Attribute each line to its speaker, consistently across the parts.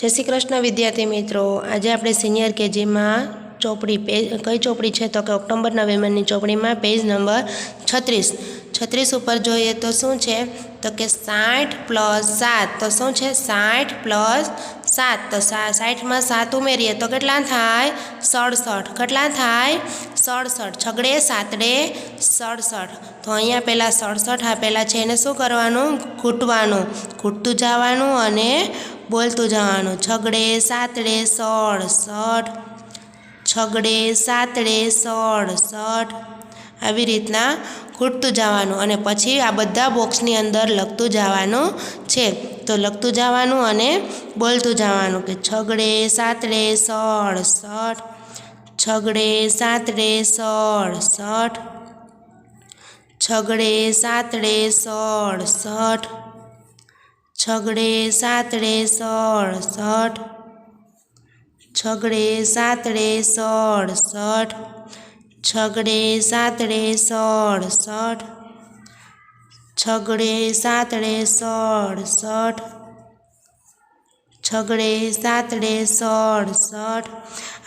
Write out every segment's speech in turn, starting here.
Speaker 1: जय श्री कृष्ण विद्यार्थी मित्रों, आज आपणे सीनियर केजी में चोपड़ी कई चोपड़ी है तो कि ऑक्टोबर नवेम्बर चोपड़ी में पेज नंबर 36 पर जोईए तो शू है तो कि 60 + 7 तो शू है 60 + 7 तो 60 में 7 उमेरीए तो केटला थाय 67 केटला थाय 67 छगड़े सातड़े 67 तो अहींया पहला 67 आपेला छे एने शुं करवानुं घूंटवानुं घूंटतुं जवानुं अने बोलतुं जवानुं छगड़े सातड़े 67 छगड़े सातड़े 67 આવી રીતના ઘૂંટતું જવાનું અને પછી આ બધા બોક્સની અંદર લખતું જવાનું છે તો લખતું જવાનું અને બોલતું જવાનું કે છગડે સાતડે 67 છગડે સાતડે 67 છગડે સાતડે 67 छगड़े सातड़े 67 छगड़े सातड़े 67 छगड़े सातड़े 67 छगड़े सातड़े 67 छगड़े सातड़े 67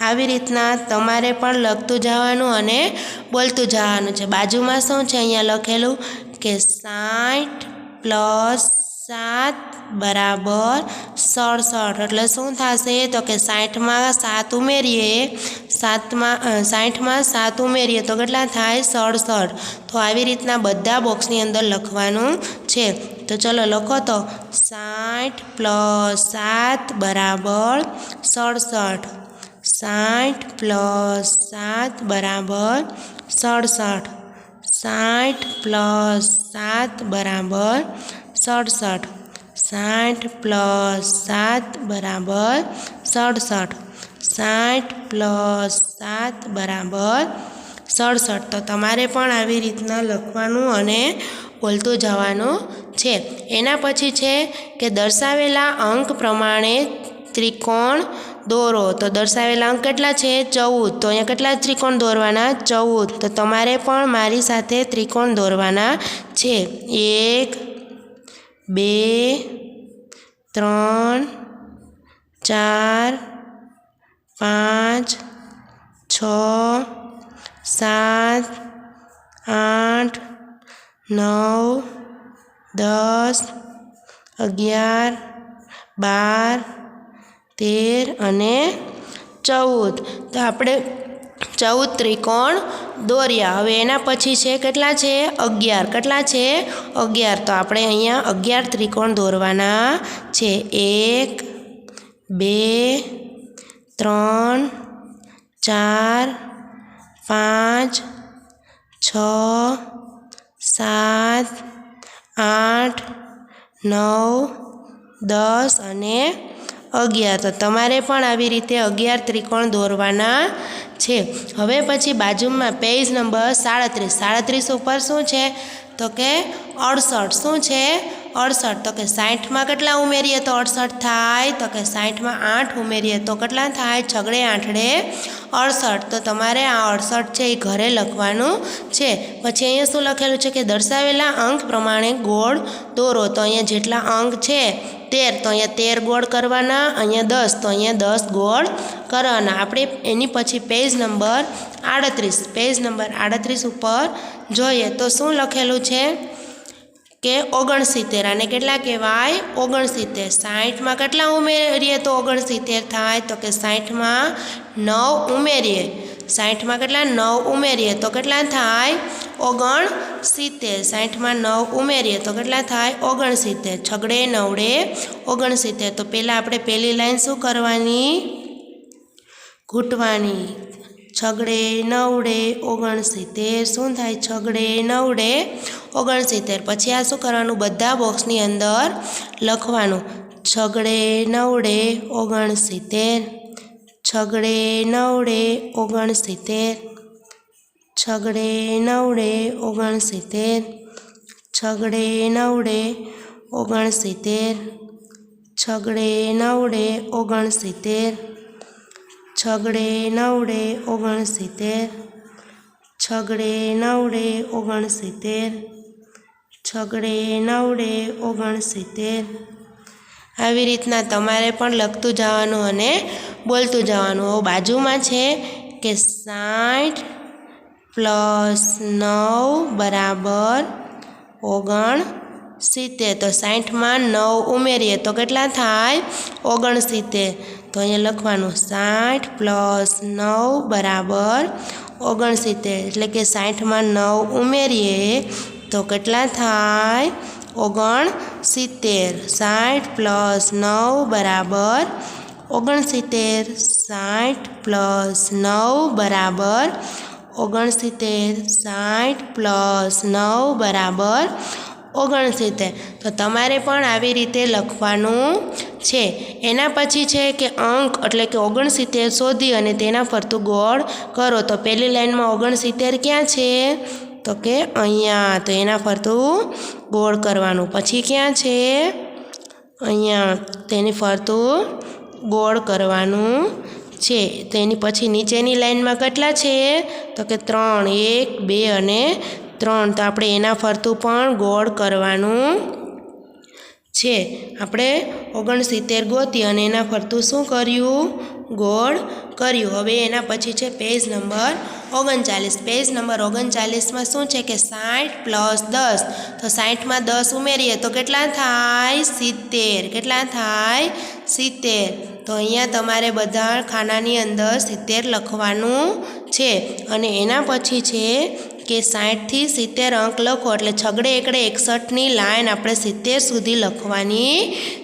Speaker 1: આવી રીતના તમારે પણ લખતું જવાનું અને બોલતું જવાનું છે। બાજુમાં શું છે અહીંયા લખેલું કે 60 + 7 बराबर 67 એટલે શું થશે તો કે 60 માં 7 ઉમેરીએ 60 માં 7 ઉમેરીએ તો કેટલા થાય 67 તો આવી રીતના બધા બોક્સની અંદર લખવાનું છે। તો ચલો લખો તો 60 + 7 બરાબર 67 60 + 7 बराबर 67 60 + 7 बराबर 67 60 + 7 बराबर 67 60 + 7 बराबर 67 तो तमारे पण आवी रीतना लखवानुं अने बोलतुं जवानुं छे। एना पछी छे के दर्शावेला अंक प्रमाणे त्रिकोण दोरो तो दर्शावेला अंक केटला छे 14 तो अहींया केटला त्रिकोण दोरवाना 14 तो तमारे पण मारी साथे त्रिकोण दोरवाना छे 1 2 3 4 5 6 7 8 9 10 11 12 13 અને 14 તો આપણે 14 ત્રિકોણ દોર્યા। હવે એના પછી છે કેટલા છે 11 કેટલા છે 11 તો આપણે અહીંયા 11 ત્રિકોણ દોરવાના છે 1 2 3 4 5 6 7 8 9 10 અને 11 तो तमारे पण आवी रीते 11 त्रिकोण दौरवाना छे। हवे पछी बाजुमां पेज नंबर 37 उपर शुं छे तो के 68 शुं छे 68 तो के 60 में केटला उमेरीए तो 68 थाय तो के 60 में 8 उमेरीए तो केटला थाय छगड़े आठड़े 68 तो तमारे आ 68 छे ए घरे लखवानुं छे। पछी अहींया शुं लखेलुं छे के दर्शावेला अंक प्रमाणे गोळ दोरो तो अहींया जेटला अंक छे 13 तो अहींया 13 गोळ करवाना अहींया 10 तो अहींया 10 गोळ करवाना। आपणे एनी पछी पेज नंबर 38 उपर जोईए तो शुं लखेलुं छे के 69 आने केटला कहेवाय 69 60 में केटला उमेरीए तो 69 थाय तो के 60 में 9 उमेरीए 60 में केटला 9 उमेरीए तो केटला थाय 69 60 में 9 उमेरीए तो केटला थाय 69 छगड़े नवड़े 69 तो पहला आपणे पहली लाइन शुं करवानी घूंटवानी छगड़े नवड़े 69 शुं थाय छगड़े नवड़े 69 पछी आ शुं करवानुं बधा बॉक्सनी अंदर लखवानुं छगड़े नवड़े 69 छगड़े नवड़े 69 छगड़े नवड़े 69 छगड़े नवड़े 69 छगड़े नवड़े 69 छगड़े नवड़े 69 छगड़े नवड़े 69 छगड़े नवड़े 69 આવી રીતના તમારે પણ લખતું જવાનું અને બોલતું જવાનું. હવે બાજુમાં છે કે 60 + 9 બરાબર 69. તો 60માં 9 ઉમેરીએ તો કેટલા થાય? 69. તો અહીંયા લખવાનું 60 + 9 બરાબર 69. એટલે કે 60માં 9 ઉમેરીએ તો કેટલા થાય? 69. 60 + 9 બરાબર 69. 60 + 9 બરાબર 69. 60 + 9 બરાબર 69. તો તમારે પણ આવી રીતે લખવાનું છે. એના પછી છે કે અંક એટલે કે 69 શોધી અને તેના ફરતું ગોળ કરો. તો પહેલી લાઈનમાં 69 ક્યાં છે? તો કે અહીંયા. તો એના ફરતું ગોળ કરવાનું. પછી ક્યાં છે? અહીંયા. તેની ફરતું ગોળ કરવાનું છે. તેની પછી નીચેની લાઈનમાં કેટલા છે? તો કે 3, 1, 2 અને 3. તો આપણે એના ફરતું પણ ગોળ કરવાનું છે. આપણે 69 ગોતી અને એના ફરતું શું કર્યું? ગોળ કર્યું. હવે એના પછી છે પેજ નંબર 39. પેજ નંબર 39માં શું છે કે 60 + 10. તો 60માં 10 ઉમેરીએ તો કેટલા થાય? 70. કેટલા થાય? 70. તો અહીંયા તમારે બધા ખાનાની અંદર 70 લખવાનું છે. અને એના પછી છે કે 60 થી 70 અંક લખો એટલે છગડે એકડે 61ની લાઈન આપણે 70 સુધી લખવાની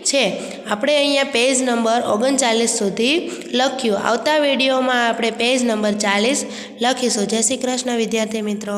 Speaker 1: છે. આપણે અહીંયા પેજ નંબર 39 સુધી લખ્યું. આવતા વિડીયોમાં આપણે પેજ નંબર 40 લખીશું. જય શ્રી કૃષ્ણ વિદ્યાર્થી મિત્રો.